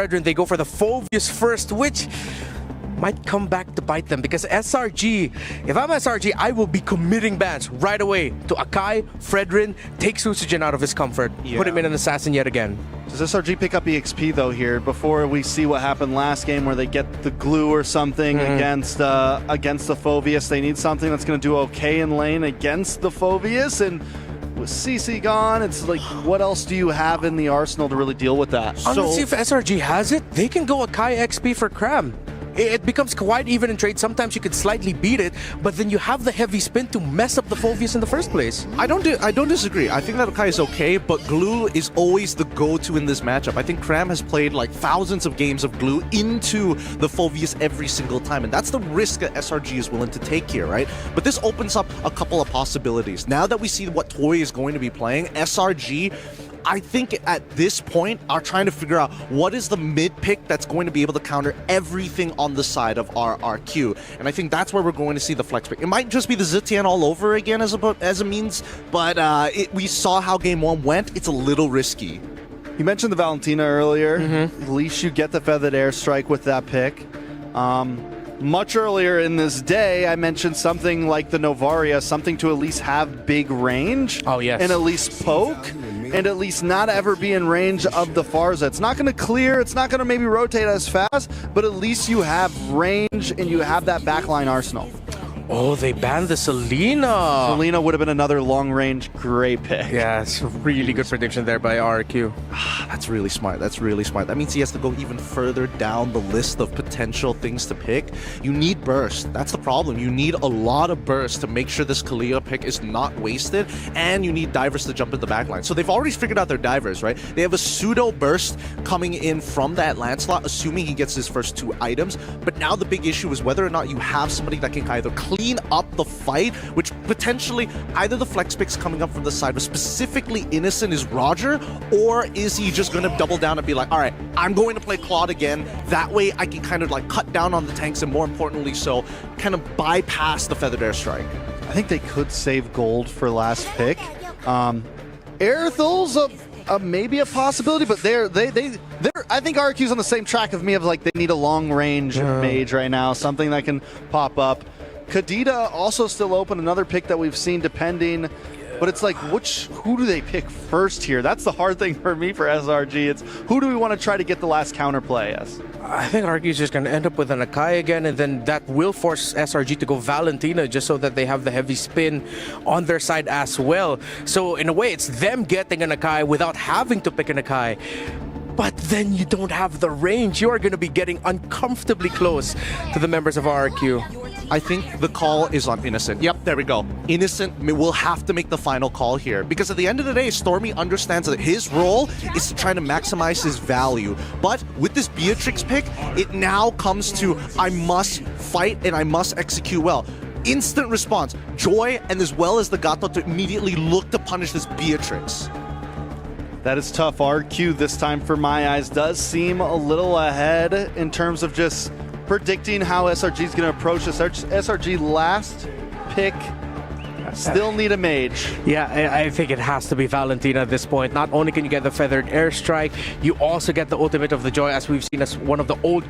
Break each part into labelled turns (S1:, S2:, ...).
S1: Fredrin, they go for the Phoveus first, which might come back to bite them because SRG, if I'm SRG, I will be committing bans right away to Akai, Fredrin, take Susagen out of his comfort, put him in an assassin yet again.
S2: Does SRG pick up EXP though here before we see what happened last game where they get the glue or something against the Phoveus? They need something that's going to do okay in lane against the Phoveus, and with CC gone, it's like, what else do you have in the arsenal to really deal with that?
S1: Honestly, if SRG has it, they can go Akai XP for Cram. It becomes quite even in trade. Sometimes you could slightly beat it, but then you have the heavy spin to mess up the Phoveus in the first place.
S3: I don't disagree. I think that Akai is okay, but Glue is always the go-to in this matchup. I think Cram has played like thousands of games of Glue into the Phoveus every single time, and that's the risk that SRG is willing to take here, right? But this opens up a couple of possibilities. Now that we see what Toy is going to be playing, SRG, I think at this point are trying to figure out what is the mid pick that's going to be able to counter everything on the side of our RQ, and I think that's where we're going to see the flex pick. It might just be the Zitian all over again as a means, but we saw how game one went. It's a little risky.
S2: You mentioned the Valentina earlier. At least you get the Feathered Airstrike with that pick. Much earlier in this day, I mentioned something like the Novaria, something to at least have big range.
S1: Oh, yes.
S2: And at least poke, and at least not ever be in range of the Farza. It's not going to clear, it's not going to maybe rotate as fast, but at least you have range and you have that backline arsenal.
S1: Oh, they banned the Selena.
S2: Selena would have been another long-range great pick.
S1: Yeah, it's a really good prediction there by RQ.
S3: That's really smart. That's really smart. That means he has to go even further down the list of potential things to pick. You need burst. That's the problem. You need a lot of burst to make sure this Kalia pick is not wasted, and you need divers to jump in the backline. So they've already figured out their divers, right? They have a pseudo burst coming in from that Lancelot, assuming he gets his first 2 items. But now the big issue is whether or not you have somebody that can either clean up the fight, which potentially either the flex picks coming up from the side, but specifically Innocent is Roger, or is he just going to double down and be like, all right, I'm going to play Claude again. That way I can kind of like cut down on the tanks and more importantly so kind of bypass the Feathered Airstrike.
S2: I think they could save gold for last pick. Aerthel's maybe a possibility, but they're I think RQ's on the same track of me of like they need a long range mage right now, something that can pop up. Kadita also still open, another pick that we've seen depending, but it's like who do they pick first here? That's the hard thing for me for SRG. It's who do we want to try to get the last counterplay as?
S1: I think RQ is just going to end up with an Akai again, and then that will force SRG to go Valentina just so that they have the heavy spin on their side as well. So in a way, it's them getting an Akai without having to pick an Akai. But then you don't have the range. You are going to be getting uncomfortably close to the members of RQ.
S3: I think the call is on Innocent. Yep, there we go. Innocent will have to make the final call here because at the end of the day, Stormy understands that his role is to try to maximize his value. But with this Beatrix pick, it now comes to I must fight and I must execute well. Instant response, Joy, and as well as the Gato to immediately look to punish this Beatrix.
S2: That is tough. RQ this time for my eyes does seem a little ahead in terms of just predicting how SRG is going to approach this. SRG last pick, still need a mage.
S1: Yeah, I think it has to be Valentina at this point. Not only can you get the Feathered Airstrike, you also get the ultimate of the Joy, as we've seen as one of the old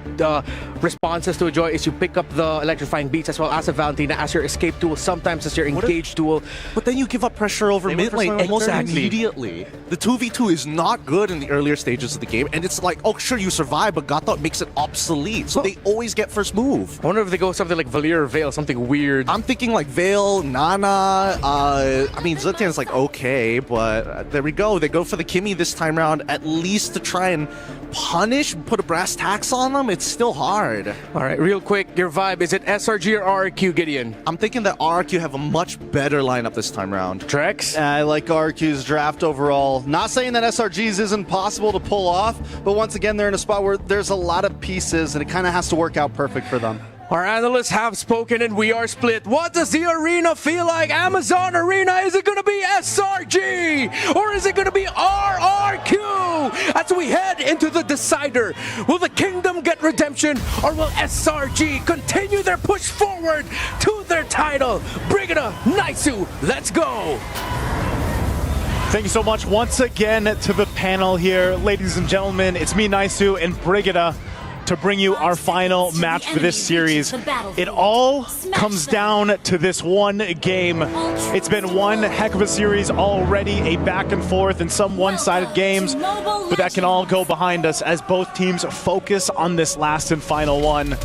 S1: responses to a Joy is you pick up the Electrifying Beats as well as a Valentina as your escape tool, sometimes as your engage tool.
S3: But then you give up pressure over mid lane almost immediately. The 2v2 is not good in the earlier stages of the game, and it's like, oh sure, you survive, but Gato makes it obsolete, so they always get first move.
S1: I wonder if they go something like Valir or Veil, something weird.
S3: I'm thinking like Veil, Nana, I mean, Zetian's like, okay, but there we go. They go for the Kimmy this time around, at least to try and punish, put a brass tax on them. It's still hard.
S1: All right, real quick, your vibe, is it SRG or RQ, Gideon?
S3: I'm thinking that RQ have a much better lineup this time around.
S1: Trex?
S2: I like RQ's draft overall. Not saying that SRG's isn't possible to pull off, but once again, they're in a spot where there's a lot of pieces, and it kind of has to work out perfect for them.
S1: Our analysts have spoken and we are split. What does the arena feel like? Amazon Arena, is it going to be SRG or is it going to be RRQ? As we head into the decider, will the Kingdom get redemption or will SRG continue their push forward to their title? Brigida, Naisu, let's go!
S4: Thank you so much once again to the panel here. Ladies and gentlemen, it's me, Naisu, and Brigida to bring you our final match for this series. It all comes down to this one game. It's been one heck of a series already, a back and forth and some one-sided games, but that can all go behind us as both teams focus on this last and final one.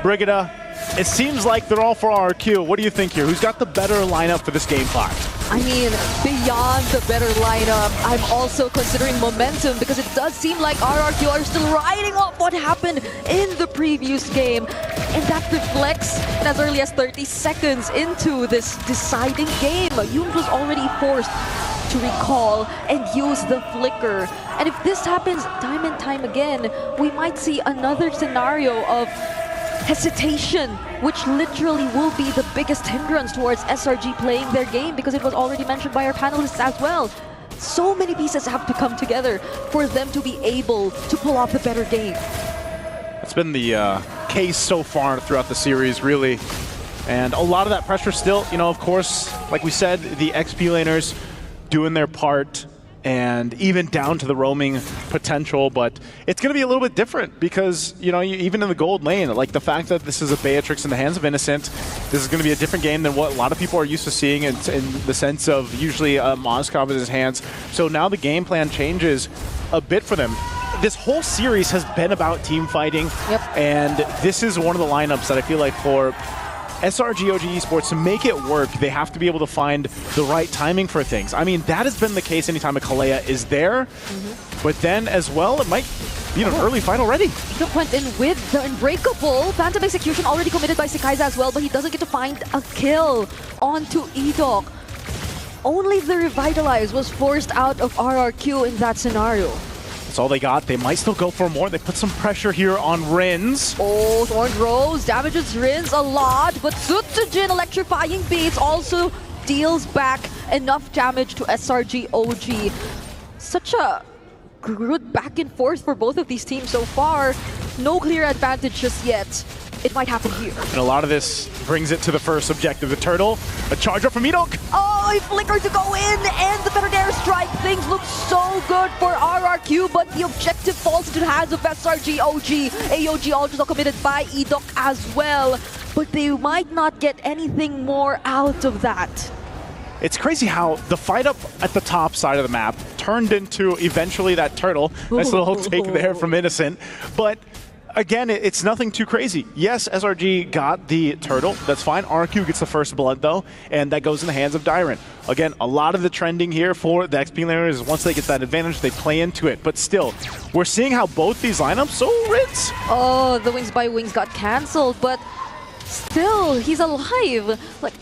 S4: Brigida, it seems like they're all for RRQ. What do you think here? Who's got the better lineup for this game 5?
S5: I mean, beyond the better lineup, I'm also considering momentum because it does seem like RRQ are still riding off what happened in the previous game. And that reflects as early as 30 seconds into this deciding game. Yoon was already forced to recall and use the flicker. And if this happens time and time again, we might see another scenario of hesitation, which literally will be the biggest hindrance towards SRG playing their game, because it was already mentioned by our panelists as well. So many pieces have to come together for them to be able to pull off the better game.
S4: It's been the case so far throughout the series, really. And a lot of that pressure still, you know, of course, like we said, the XP laners doing their part, and even down to the roaming potential, but it's going to be a little bit different because, you know, even in the gold lane, like the fact that this is a Beatrix in the hands of Innocent, this is going to be a different game than what a lot of people are used to seeing in the sense of usually Moskov in his hands. So now the game plan changes a bit for them. This whole series has been about team fighting, and this is one of the lineups that I feel like for SRG OG Esports, to make it work, they have to be able to find the right timing for things. I mean, that has been the case anytime a Kalea is there, but then as well, it might be an early fight already.
S5: Edok went in with the Unbreakable. Phantom Execution already committed by Sekaiza as well, but he doesn't get to find a kill onto Edok. Only the Revitalize was forced out of RRQ in that scenario.
S4: That's all they got. They might still go for more. They put some pressure here on Rins.
S5: Oh, Thorned Rose damages Rins a lot, but Sutsujin Electrifying Beats also deals back enough damage to SRG OG. Such a good back and forth for both of these teams so far. No clear advantage just yet. It might happen here.
S4: And a lot of this brings it to the first objective, the turtle. A charge up from Edok.
S5: Oh, he flickered to go in, and the better dare strike. Things look so good for RRQ, but the objective falls into the hands of SRG OG. AOG also committed by Edok as well, but they might not get anything more out of that.
S4: It's crazy how the fight up at the top side of the map turned into eventually that turtle. Nice little take there from Innocent. But again, it's nothing too crazy. Yes, SRG got the turtle. That's fine. RQ gets the first blood, though, and that goes in the hands of Dyron. Again, a lot of the trending here for the XP laners is once they get that advantage, they play into it. But still, we're seeing how both these lineups, so Ritz.
S5: Oh, the Wings by Wings got cancelled, but still, he's alive. Like,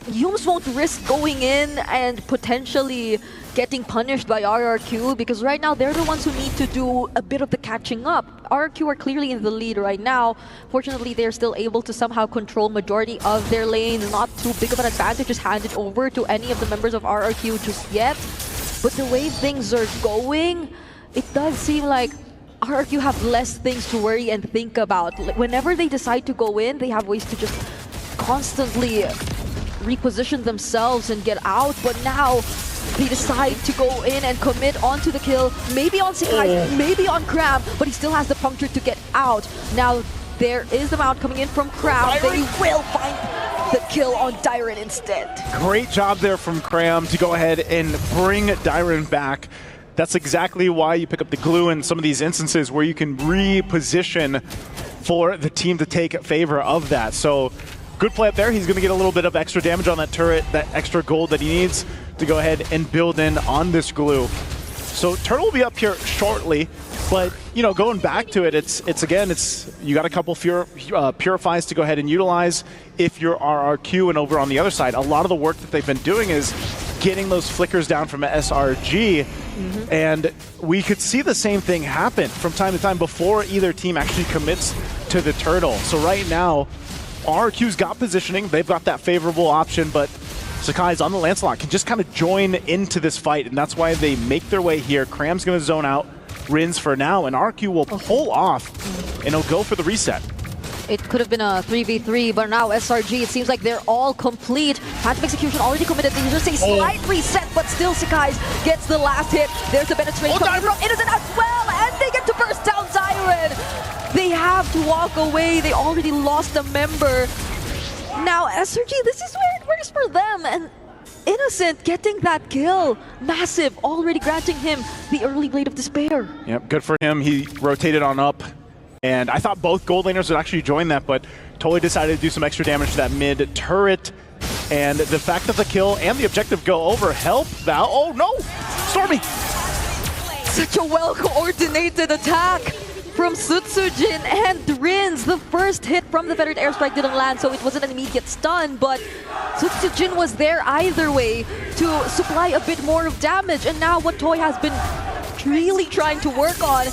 S5: you almost won't risk going in and potentially getting punished by RRQ, because right now they're the ones who need to do a bit of the catching up. RRQ are clearly in the lead right now. Fortunately, they're still able to somehow control majority of their lanes. Not too big of an advantage is handed over to any of the members of RRQ just yet. But the way things are going, it does seem like RRQ have less things to worry and think about. Like, whenever they decide to go in, they have ways to just constantly reposition themselves and get out, but now they decide to go in and commit onto the kill, maybe on Sekai, maybe on Cram, but he still has the puncture to get out. Now there is the mount coming in from Cram. They will find the kill on Dyron instead.
S4: Great job there from Cram to go ahead and bring Dyron back. That's exactly why you pick up the glue in some of these instances where you can reposition for the team to take favor of that. So good play up there. He's going to get a little bit of extra damage on that turret, that extra gold that he needs to go ahead and build in on this glue. So Turtle will be up here shortly, but you know, going back to it, it's you got a couple purifies to go ahead and utilize if you're RRQ, and over on the other side, a lot of the work that they've been doing is getting those flickers down from SRG, and we could see the same thing happen from time to time before either team actually commits to the turtle. So right now, RRQ's got positioning, they've got that favorable option, but Sekai's on the Lancelot, can just kind of join into this fight, and that's why they make their way here. Cram's going to zone out Rins for now, and RRQ will pull off, and he'll go for the reset.
S5: It could have been a 3v3, but now SRG, it seems like they're all complete. Phantom Execution already committed. They just a slight reset, but still Sakai's gets the last hit. There's the penetration coming from Innocent as well, and they get to burst down Siren. They have to walk away. They already lost a member. Now SRG, this is where it works for them, and Innocent getting that kill. Massive, already granting him the early Blade of Despair.
S4: Yep, good for him. He rotated on up. And I thought both gold laners would actually join that, but totally decided to do some extra damage to that mid turret. And the fact that the kill and the objective go over help that. Oh no! Stormy!
S5: Such a well-coordinated attack from Sutsujin and Rins. The first hit from the Fettered Airstrike didn't land, so it wasn't an immediate stun, but Sutsujin was there either way to supply a bit more of damage. And now what Toy has been really trying to work on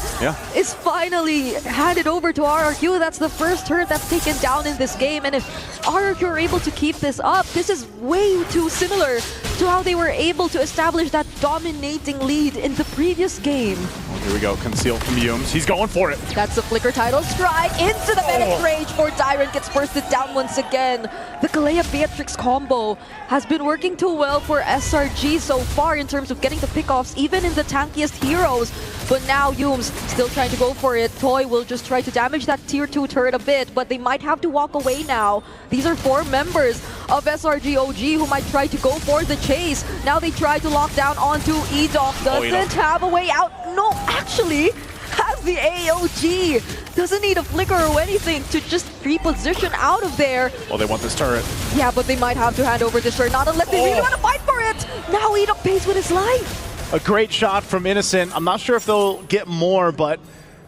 S5: is finally handed over to RRQ. That's the first turret that's taken down in this game, and if RRQ are able to keep this up, this is way too similar to how they were able to establish that dominating lead in the previous game.
S4: Oh, here we go, concealed from Yumes. He's going for it.
S5: That's the Flicker title strike into the Medic Rage for Tyrant, gets bursted down once again. The Kalea Beatrix combo has been working too well for SRG so far in terms of getting the pickoffs, even in the tankiest heroes. But now Yumes still trying to go for it. Toy will just try to damage that tier 2 turret a bit, but they might have to walk away now. These are 4 members of SRG OG who might try to go for the chase. Now they try to lock down onto Edok. Doesn't have a way out. No, actually has the AOG. Doesn't need a flicker or anything to just reposition out of there.
S4: Oh, they want this turret.
S5: Yeah, but they might have to hand over this turret, not unless they really want to fight for it. Now Edok pays with his life.
S4: A great shot from Innocent. I'm not sure if they'll get more, but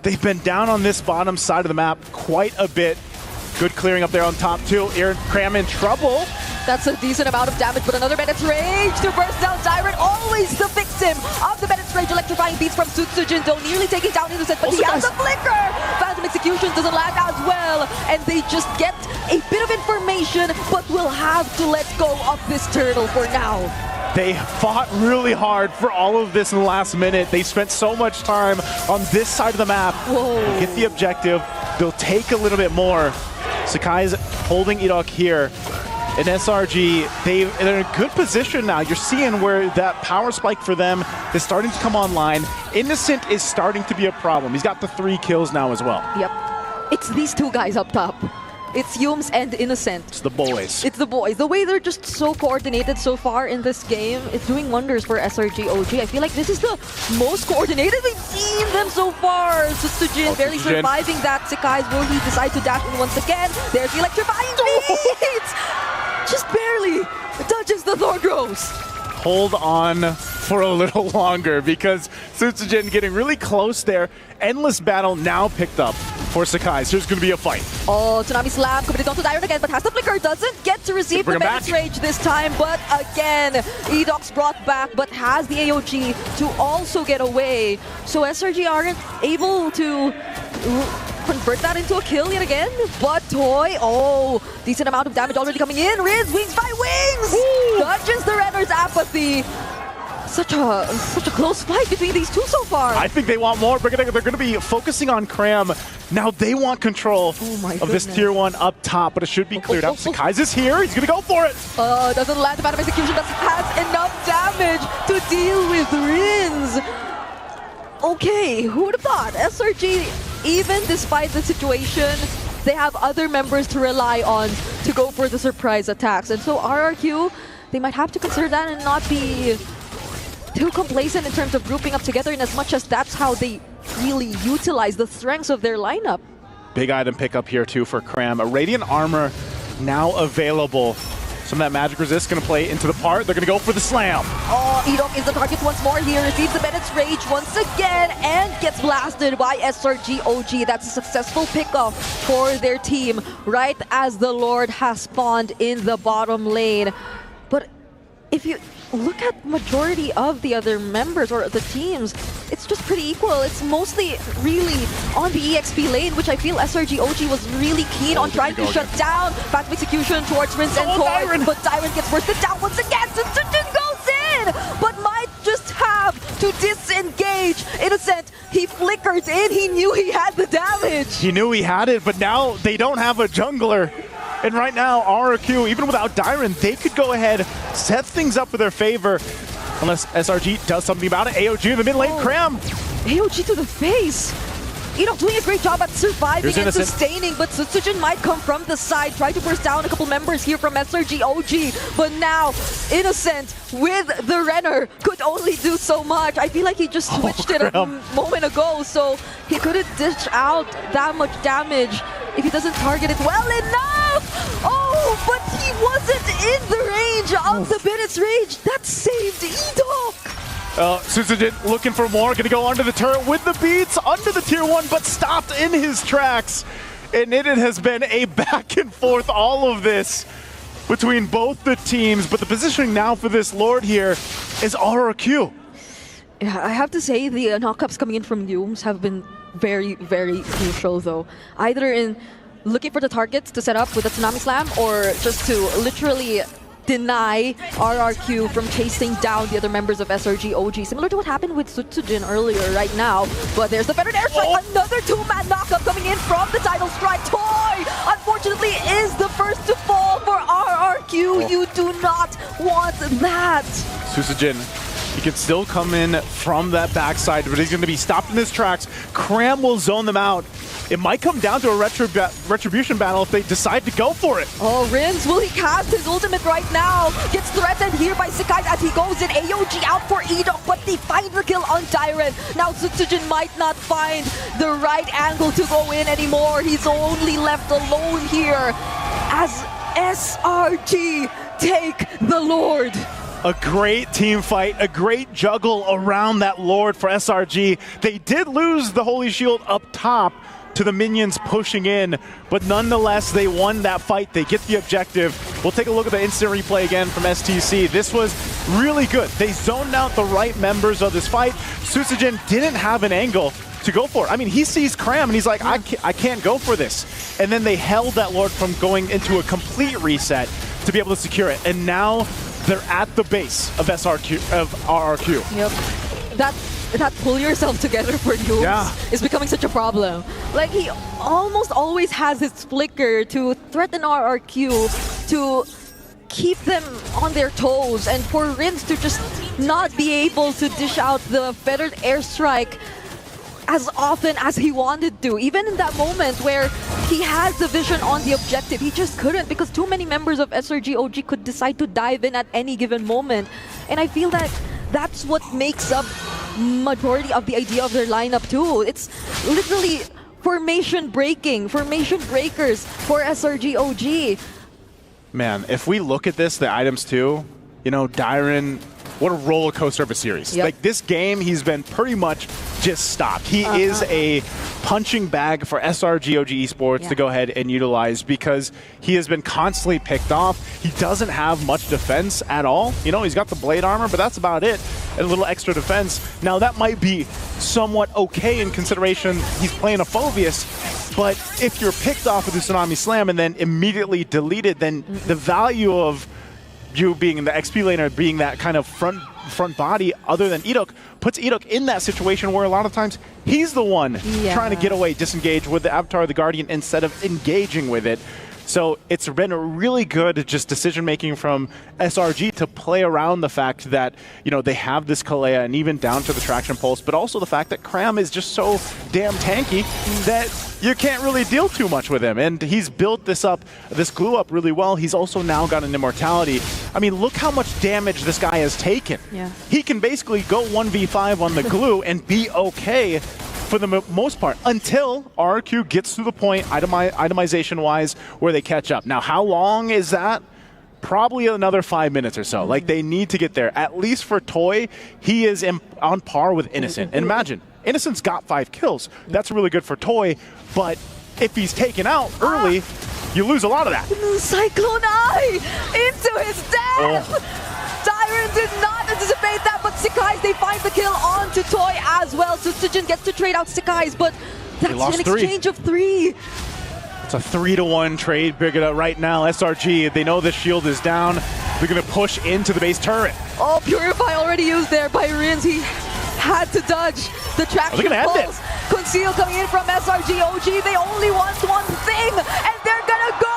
S4: they've been down on this bottom side of the map quite a bit. Good clearing up there on top too. Cram in trouble.
S5: That's a decent amount of damage, but another Bennett's Rage to burst down Tyrant. Always the victim of the Bennett's Rage. Electrifying beats from Sutsujin, though nearly taking down Innocent, but he has the flicker. Phantom Execution doesn't land as well, and they just get a bit of information, but will have to let go of this turtle for now.
S4: They fought really hard for all of this in the last minute. They spent so much time on this side of the map. They'll get the objective. They'll take a little bit more. Sakai's holding Edok here. And SRG, they're in a good position now. You're seeing where that power spike for them is starting to come online. Innocent is starting to be a problem. He's got the 3 kills now as well.
S5: Yep. It's these 2 guys up top. It's Yumes and Innocent.
S4: It's the boys.
S5: It's the boys. The way they're just so coordinated so far in this game, it's doing wonders for SRG OG. I feel like this is the most coordinated we've seen them so far. Sutsujin barely surviving that. Sakai's will he decide to dash in once again. There's the electrifying beats! Just barely touches the Thorgros.
S4: Hold on for a little longer because Sutsujin getting really close there. Endless battle now picked up for Sakai. So there's going to be a fight.
S5: Oh, Tsunami Slam committed onto Tyrant again, but has the flicker. Doesn't get to receive the Bennett's Rage this time. But again, Edok's brought back, but has the AOG to also get away. So SRG aren't able to convert that into a kill yet again. But Toy, decent amount of damage already coming in. Riz, Wings by Wings! Dodges the Renner's apathy. Such a close fight between these 2 so far.
S4: I think they want more. They're going to be focusing on Cram. Now they want control of this tier 1 up top, but it should be cleared up. Sakai's is here. He's going to go for it.
S5: Doesn't land the Phantom Execution, but has enough damage to deal with Rins. Okay, who would have thought? SRG, even despite the situation, they have other members to rely on to go for the surprise attacks. And so RRQ, they might have to consider that and not be too complacent in terms of grouping up together, in as much as that's how they really utilize the strengths of their lineup.
S4: Big item pickup here too for Cram. A Radiant Armor now available. Some of that magic resist going to play into the part. They're going to go for the slam.
S5: Edok is the target once more here. Receives the Bennett's Rage once again and gets blasted by SRG OG. That's a successful pickup for their team right as the Lord has spawned in the bottom lane. But if you look at majority of the other members or the teams, it's just pretty equal. It's mostly really on the EXP lane, which I feel SRG OG was really keen on trying to shut down. Phantom Execution towards Rinse and Toy, but Tyrant gets bursted down once again. Sutsujin goes in, but might just have have to disengage. Innocent, he flickered in. He knew he had the damage.
S4: He knew he had it, but now they don't have a jungler. And right now, RRQ, even without Dyron, they could go ahead, set things up for their favor. Unless SRG does something about it. AOG in the mid lane, Cram.
S5: AOG to the face. Doing a great job at surviving
S4: Here's
S5: and
S4: Innocent.
S5: sustaining, but Sutsujin might come from the side, try to burst down a couple members here from SRG OG, but now Innocent with the Renner could only do so much. I feel like he just switched it a moment ago, so he couldn't dish out that much damage if he doesn't target it well enough. Oh, but he wasn't in the range of the Bennett's rage. That saved Edok.
S4: Sutsujin looking for more, gonna go under the turret with the beats, under the tier 1, but stopped in his tracks. And it has been a back and forth, all of this, between both the teams. But the positioning now for this Lord here is RRQ.
S5: Yeah, I have to say the knockups coming in from Yumes have been very, very crucial though. Either in looking for the targets to set up with a Tsunami Slam or just to literally deny RRQ from chasing down the other members of SRG OG, similar to what happened with Sutsujin earlier right now. But there's the Fettered Airstrike, another two-man knockup coming in from the Tidal Strike. Toy, unfortunately, is the first to fall for RRQ. You do not want that.
S4: Sutsujin, he can still come in from that backside, but he's going to be stopped in his tracks. Cram will zone them out. It might come down to a retribution battle if they decide to go for it.
S5: Oh, Rins, will he cast his ultimate right now? Gets threatened here by Sakai as he goes in. AOG out for Edok, but they find the kill on Dyron. Now Sutsujin might not find the right angle to go in anymore. He's only left alone here as SRG take the Lord.
S4: A great team fight, a great juggle around that Lord for SRG. They did lose the Holy Shield up top to the minions pushing in, but nonetheless, they won that fight. They get the objective. We'll take a look at the instant replay again from STC. This was really good. They zoned out the right members of this fight. Sutsujin didn't have an angle to go for it. I mean, he sees Cram and he's like, I can't go for this. And then they held that Lord from going into a complete reset to be able to secure it. And now they're at the base of RRQ.
S5: Yep. That pull yourself together for Yumes is becoming such a problem. Like, he almost always has his flicker to threaten RRQ, to keep them on their toes, and for Rins to just not be able to dish out the Fettered Airstrike as often as he wanted to. Even in that moment where he has the vision on the objective, he just couldn't because too many members of SRG OG could decide to dive in at any given moment. And I feel that that's what makes up majority of the idea of their lineup too. It's literally formation breaking, formation breakers for SRG OG.
S4: Man, if we look at this, the items too, Dyron, what a roller coaster of a series.
S5: Yep.
S4: Like, this game, he's been pretty much just stopped. He is a punching bag for SRG OG Esports to go ahead and utilize because he has been constantly picked off. He doesn't have much defense at all. He's got the blade armor, but that's about it. And a little extra defense. Now, that might be somewhat okay in consideration he's playing a Phobius, but if you're picked off with the Tsunami Slam and then immediately deleted, then the value of you being in the XP laner, being that kind of front body other than Edok, puts Edok in that situation where a lot of times he's the one trying to get away, disengage with the Avatar of the Guardian instead of engaging with it. So it's been a really good just decision-making from SRG to play around the fact that, they have this Kalea and even down to the Traction Pulse, but also the fact that Cram is just so damn tanky that you can't really deal too much with him. And he's built this glue up really well. He's also now got an immortality. I mean, look how much damage this guy has taken.
S5: Yeah.
S4: He can basically go 1v5 on the glue and be okay for the most part, until RRQ gets to the point, itemization-wise, where they catch up. Now, how long is that? Probably another 5 minutes or so. Like, they need to get there. At least for Toy, he is on par with Innocent. And imagine, Innocent's got 5 kills. That's really good for Toy, but if he's taken out early, you lose a lot of that.
S5: Cyclone Eye into his death! Dyron did not anticipate that, but Sakai's, they find the kill onto Toy as well. Sutsujin gets to trade out Sakai's, but that's an exchange of 3.
S4: It's a 3-to-1 trade, Brigida, right now. SRG, they know the shield is down. They're going to push into the base turret.
S5: Oh, Purify already used there by Rins. He had to dodge the traction
S4: gonna end
S5: pulse. Conceal coming in from SRG OG. They only want one thing, and they're gonna go